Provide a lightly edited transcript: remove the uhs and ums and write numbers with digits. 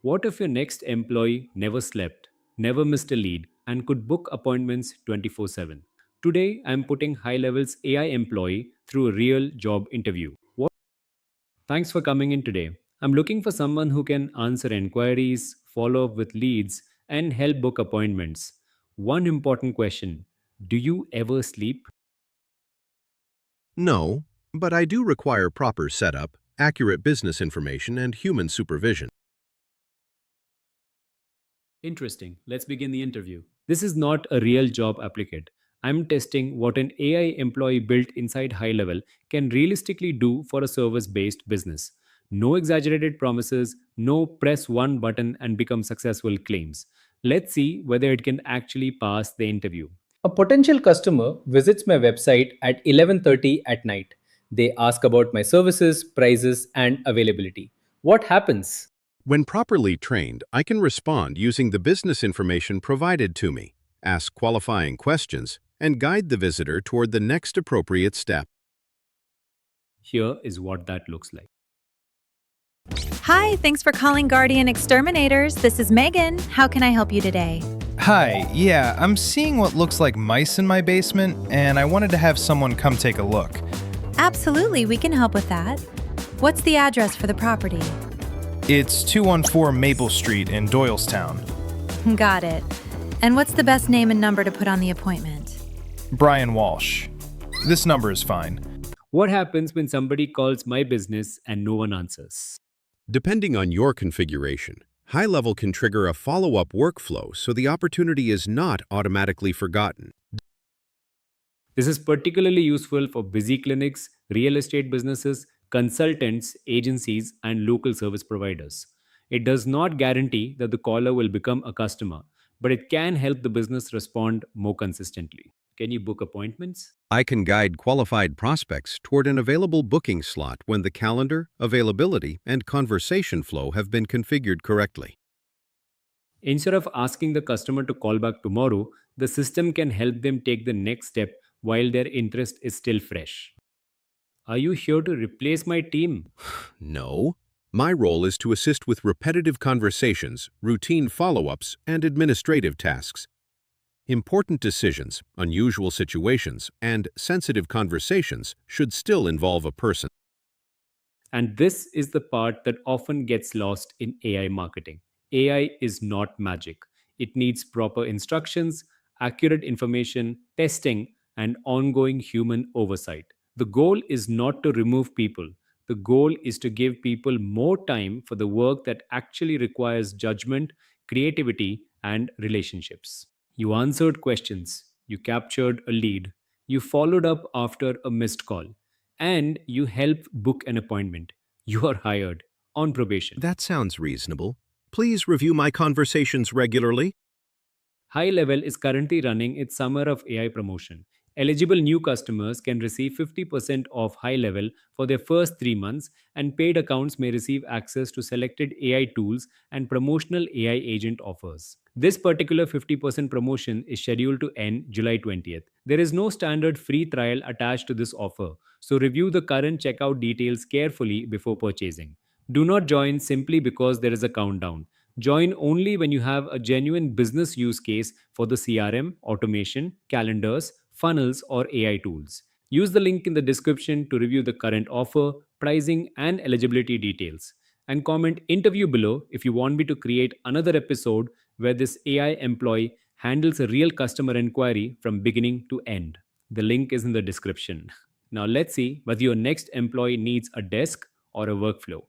What if your next employee never slept, never missed a lead, and could book appointments 24/7? Today, I'm putting High Level's AI employee through a real job interview. Thanks for coming in today. I'm looking for someone who can answer inquiries, follow up with leads, and help book appointments. One important question: do you ever sleep? No, but I do require proper setup, accurate business information, and human supervision. Interesting. Let's begin the interview. This is not a real job applicant. I'm testing what an AI employee built inside High Level can realistically do for a service based business. No exaggerated promises, no press one button and become successful claims. Let's see whether it can actually pass the interview. A potential customer visits my website at 11:30 at night. They ask about my services, prices and availability. What happens? When properly trained, I can respond using the business information provided to me, ask qualifying questions, and guide the visitor toward the next appropriate step. Here is what that looks like. Hi, thanks for calling Guardian Exterminators. This is Megan. How can I help you today? Hi, yeah, I'm seeing what looks like mice in my basement, and I wanted to have someone come take a look. Absolutely, we can help with that. What's the address for the property? It's 214 Maple Street in Doylestown. Got it. And what's the best name and number to put on the appointment? Brian Walsh. This number is fine. What happens when somebody calls my business and no one answers? Depending on your configuration, High Level can trigger a follow-up workflow so the opportunity is not automatically forgotten. This is particularly useful for busy clinics, real estate businesses, consultants, agencies, and local service providers. It does not guarantee that the caller will become a customer, but it can help the business respond more consistently. Can you book appointments? I can guide qualified prospects toward an available booking slot when the calendar, availability, and conversation flow have been configured correctly. Instead of asking the customer to call back tomorrow, the system can help them take the next step while their interest is still fresh. Are you here to replace my team? No. My role is to assist with repetitive conversations, routine follow-ups, and administrative tasks. Important decisions, unusual situations, and sensitive conversations should still involve a person. And this is the part that often gets lost in AI marketing. AI is not magic. It needs proper instructions, accurate information, testing, and ongoing human oversight. The goal is not to remove people. The goal is to give people more time for the work that actually requires judgment, creativity, and relationships. You answered questions, you captured a lead, you followed up after a missed call, and you helped book an appointment. You are hired on probation. That sounds reasonable. Please review my conversations regularly. High Level is currently running its Summer of AI promotion. Eligible new customers can receive 50% off High Level for their first 3 months, and paid accounts may receive access to selected AI tools and promotional AI agent offers. This particular 50% promotion is scheduled to end July 20th. There is no standard free trial attached to this offer, so review the current checkout details carefully before purchasing. Do not join simply because there is a countdown. Join only when you have a genuine business use case for the CRM, automation, calendars, funnels, or AI tools. Use the link in the description to review the current offer, pricing, and eligibility details. And comment interview below if you want me to create another episode where this AI employee handles a real customer inquiry from beginning to end. The link is in the description. Now let's see whether your next employee needs a desk or a workflow.